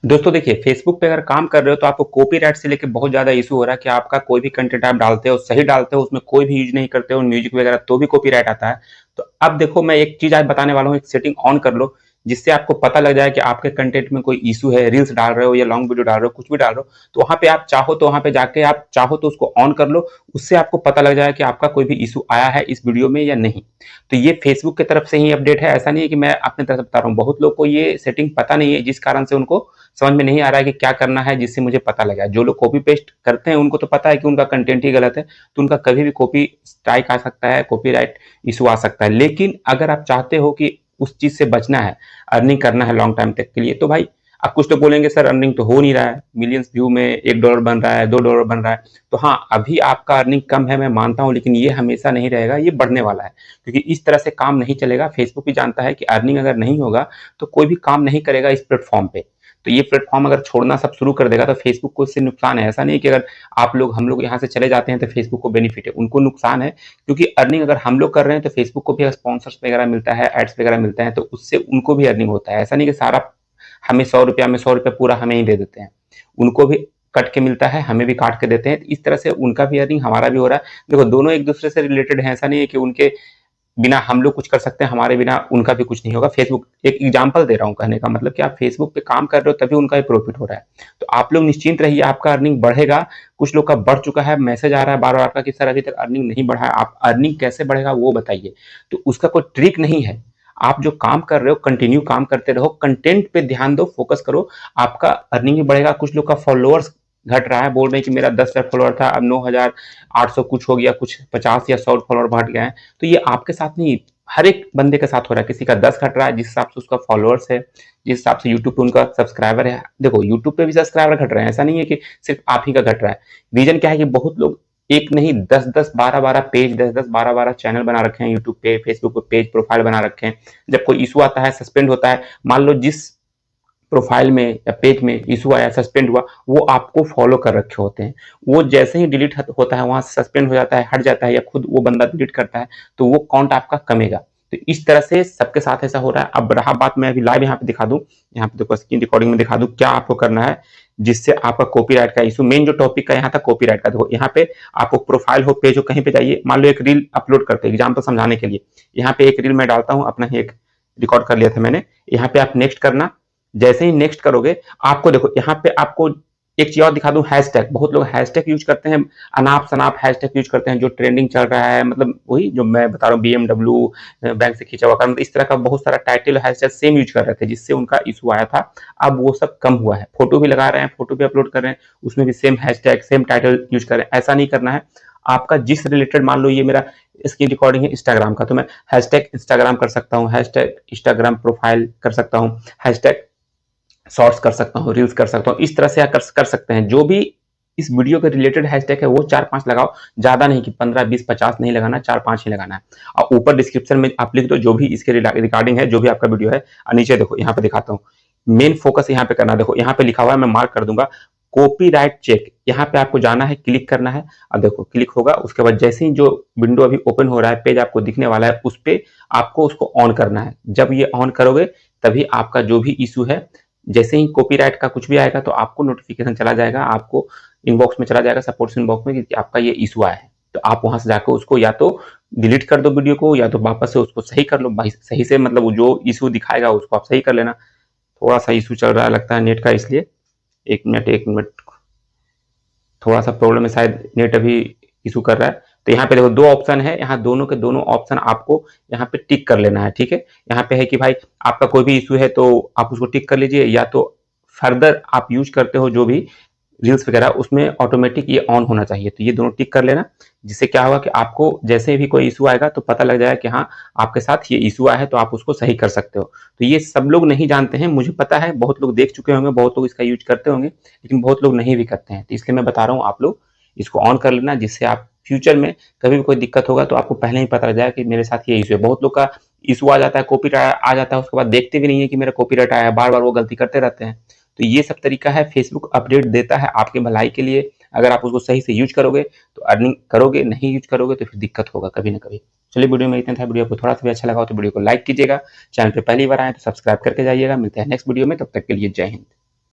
दोस्तों देखिए, फेसबुक पे अगर काम कर रहे हो तो आपको कॉपीराइट से लेके बहुत ज़्यादा इश्यू हो रहा है कि आपका कोई भी कंटेंट आप डालते हो, सही डालते हो, उसमें कोई भी यूज़ नहीं करते हो म्यूज़िक वगैरह तो भी कॉपीराइट आता है। तो अब देखो मैं एक चीज़ आज बताने वाला हूँ, एक सेटिंग ऑन कर लो, जिससे आपको पता लग जाए कि आपके कंटेंट में कोई इश्यू है, रील्स डाल रहे हो या लॉन्ग वीडियो डाल रहे हो, कुछ भी डाल रहे हो, तो वहाँ पे आप चाहो तो वहाँ पे जाके आप चाहो तो उसको ऑन कर लो, उससे आपको पता लग जाए कि आपका कोई भी इश्यू आया है इस वीडियो में या नहीं। तो ये फेसबुक की तरफ से ही अपडेट है, ऐसा नहीं है कि मैं अपनी तरफ से बता रहा हूँ। बहुत लोग को ये सेटिंग पता नहीं है, जिस कारण से उनको समझ में नहीं आ रहा है कि क्या करना है जिससे मुझे पता लगा। जो लोग कॉपी पेस्ट करते हैं उनको तो पता है कि उनका कंटेंट ही गलत है, तो उनका कभी भी कॉपी स्ट्राइक आ सकता है, कॉपीराइट इशू आ सकता है। लेकिन अगर आप चाहते हो कि उस चीज से बचना है, अर्निंग करना है लॉन्ग टाइम तक के लिए, तो भाई अब कुछ तो बोलेंगे सर अर्निंग तो हो नहीं रहा है, मिलियंस व्यू में $1 बन रहा है, $2 बन रहा है। तो हाँ, अभी आपका अर्निंग कम है, मैं मानता हूं, लेकिन ये हमेशा नहीं रहेगा, ये बढ़ने वाला है। क्योंकि इस तरह से काम नहीं चलेगा। फेसबुक भी जानता है कि अर्निंग अगर नहीं होगा तो कोई भी काम नहीं करेगा इस प्लेटफॉर्म पे। तो ये प्लेटफॉर्म अगर छोड़ना सब शुरू कर देगा तो फेसबुक को इससे नुकसान है। ऐसा नहीं कि अगर आप लोग हम लोग यहाँ से चले जाते हैं तो फेसबुक को बेनिफिट है, उनको नुकसान है। क्योंकि अर्निंग अगर हम लोग कर रहे हैं तो फेसबुक को भी स्पॉन्सर्स वगैरह मिलता है, एड्स वगैरह मिलते हैं, तो उससे उनको भी अर्निंग होता है। ऐसा नहीं कि सारा हमें 100 रुपया में 100 रुपया पूरा हमें ही दे देते हैं, उनको भी कट के मिलता है, हमें भी काट के देते हैं। इस तरह से उनका भी अर्निंग हमारा भी हो रहा है। देखो दोनों एक दूसरे से रिलेटेड है, ऐसा नहीं है कि उनके बिना हम लोग कुछ कर सकते हैं, हमारे बिना उनका भी कुछ नहीं होगा। फेसबुक एक एग्जांपल दे रहा हूँ, कहने का मतलब कि आप फेसबुक पे काम कर रहे हो तभी उनका भी प्रॉफिट हो रहा है। तो आप लोग निश्चिंत रहिए, आपका अर्निंग बढ़ेगा। कुछ लोग का बढ़ चुका है, मैसेज आ रहा है बार बार आपका कि सर अभी तक अर्निंग नहीं बढ़ा है। आप अर्निंग कैसे बढ़ेगा वो बताइए। तो उसका कोई ट्रिक नहीं है। आप जो काम कर रहे हो कंटिन्यू काम करते रहो, कंटेंट पे ध्यान दो, फोकस करो, आपका अर्निंग भी बढ़ेगा। कुछ लोग का फॉलोअर्स घट रहा है, बोल रहे हैं कि मेरा 10,000 फॉलोअर था, अब 9,800 कुछ हो गया, कुछ 50 या 100 फॉलोअर बढ़ गए हैं। तो ये आपके साथ नहीं, हर एक बंदे के साथ हो रहा है। किसी का 10 घट रहा है जिस हिसाब से उसका फॉलोअर्स है, जिस हिसाब से यूट्यूब पे उनका सब्सक्राइबर है। देखो यूट्यूब पे भी सब्सक्राइबर घट रहे हैं, ऐसा नहीं है कि सिर्फ आप ही का घट रहा है। रीजन क्या है कि बहुत लोग एक नहीं 10-10 12-12 पेज, 10-10 12-12 चैनल बना रखे हैं यूट्यूब पे, फेसबुक पे पेज प्रोफाइल बना रखे हैं। जब कोई इशू आता है, सस्पेंड होता है, मान लो जिस प्रोफाइल में या पेज में इशू आया, सस्पेंड हुआ, वो आपको फॉलो कर रखे होते हैं। वो जैसे ही डिलीट होता है, वहां सस्पेंड हो जाता है, हट जाता है, या खुद वो बंदा डिलीट करता है, तो वो काउंट आपका कमेगा। तो इस तरह से सबके साथ ऐसा हो रहा है। अब रहा बात, मैं अभी लाइव यहाँ पे दिखा दूं, यहाँ पे देखो स्क्रीन रिकॉर्डिंग में दिखा दूं क्या आपको करना है जिससे आपका कॉपीराइट का इशू, मेन जो टॉपिक का यहाँ था कॉपीराइट का, देखो यहाँ पे आपको प्रोफाइल हो, पेज हो, कहीं पे जाइए। मान लो एक रील अपलोड करते हैं एग्जाम्पल समझाने के लिए, यहाँ पे एक रील मैं डालता हूँ, अपना ही एक रिकॉर्ड कर लिया था मैंने। यहाँ पे आप नेक्स्ट करना। जैसे ही नेक्स्ट करोगे, आपको देखो यहाँ पे आपको एक चीज और दिखा दूं, हैशटैग। बहुत लोग हैशटैग यूज करते हैं, अनाप शनाप हैशटैग यूज करते हैं, जो ट्रेंडिंग चल रहा है, मतलब वही जो मैं बता रहा हूँ, BMW बैंक से खींचा हुआ, मतलब इस तरह का बहुत सारा टाइटल हैशटैग सेम यूज कर रहे थे, जिससे उनका इशू आया था। अब वो सब कम हुआ है। फोटो भी लगा रहे हैं, फोटो भी अपलोड कर रहे हैं, उसमें भी same hashtag same title use कर रहे हैं। ऐसा नहीं करना है। आपका जिस रिलेटेड, मान लो ये मेरा स्क्रीन रिकॉर्डिंग है इंस्टाग्राम का, तो मैं हैशटैग इंस्टाग्राम कर सकता हूँ, हैशटैग इंस्टाग्राम प्रोफाइल कर सकता हूँ, हैशटैग शॉर्ट्स कर सकता हूँ, रील्स कर सकता हूँ। इस तरह से आप कर सकते हैं। जो भी इस वीडियो के रिलेटेड हैशटैग है वो 4-5 लगाओ, ज्यादा नहीं कि 15 20 50 नहीं लगाना, 4-5 ही लगाना है। और ऊपर डिस्क्रिप्शन में आप लिख दो जो भी इसके रिगार्डिंग है, जो भी आपका वीडियो है। और नीचे देखो यहाँ पे दिखाता हूँ, मेन फोकस यहाँ पे करना। देखो यहाँ पे लिखा हुआ है, मैं मार्क कर दूंगा, कॉपीराइट चेक। यहाँ पे आपको जाना है, क्लिक करना है। और देखो क्लिक होगा, उसके बाद जैसे ही जो विंडो अभी ओपन हो रहा है, पेज आपको दिखने वाला है, उस पर आपको उसको ऑन करना है। जब ये ऑन करोगे तभी आपका जो भी इशू है, जैसे ही कॉपीराइट का कुछ भी आएगा तो आपको नोटिफिकेशन चला जाएगा, आपको इनबॉक्स में चला जाएगा, सपोर्ट इनबॉक्स में, कि आपका ये इशू आया है। तो आप वहां से जाकर उसको या तो डिलीट कर दो वीडियो को, या तो वापस से उसको सही कर लो। भाई सही से मतलब जो इशू दिखाएगा उसको आप सही कर लेना। थोड़ा सा इशू चल रहा है लगता है नेट का, इसलिए 1 मिनट थोड़ा सा प्रॉब्लम है, शायद नेट अभी इशू कर रहा है। तो यहाँ पे देखो 2 ऑप्शन है, यहाँ दोनों के दोनों ऑप्शन आपको यहाँ पे टिक कर लेना है, ठीक है। यहाँ पे है कि भाई आपका कोई भी इशू है तो आप उसको टिक कर लीजिए, या तो फर्दर आप यूज करते हो जो भी रील्स वगैरह, उसमें ऑटोमेटिक ये ऑन होना चाहिए। तो ये दोनों टिक कर लेना, जिससे क्या होगा कि आपको जैसे भी कोई इशू आएगा तो पता लग जाएगा कि हाँ आपके साथ ये इशू आया है, तो आप उसको सही कर सकते हो। तो ये सब लोग नहीं जानते हैं, मुझे पता है, बहुत लोग देख चुके होंगे, बहुत लोग इसका यूज करते होंगे, लेकिन बहुत लोग नहीं भी करते हैं। तो इसलिए मैं बता रहा हूँ, आप लोग इसको ऑन कर लेना, जिससे आप फ्यूचर में कभी भी कोई दिक्कत होगा तो आपको पहले ही पता लग जाएगा कि मेरे साथ ये इशू है। बहुत लोग का इशू आ जाता है, कॉपीराइट आ जाता है, उसके बाद देखते भी नहीं है कि मेरा कॉपीराइट आया है, बार बार वो गलती करते रहते हैं। तो ये सब तरीका है, फेसबुक अपडेट देता है आपके भलाई के लिए। अगर आप उसको सही से यूज करोगे तो अर्निंग करोगे, नहीं यूज करोगे तो फिर दिक्कत होगा कभी ना कभी। चलिए वीडियो में इतना था। वीडियो को थोड़ा सा भी अच्छा लगा हो तो वीडियो को लाइक कीजिएगा, चैनल पे पहली बार आए तो सब्सक्राइब करके जाइएगा। मिलते हैं नेक्स्ट वीडियो में, तब तक के लिए जय हिंद।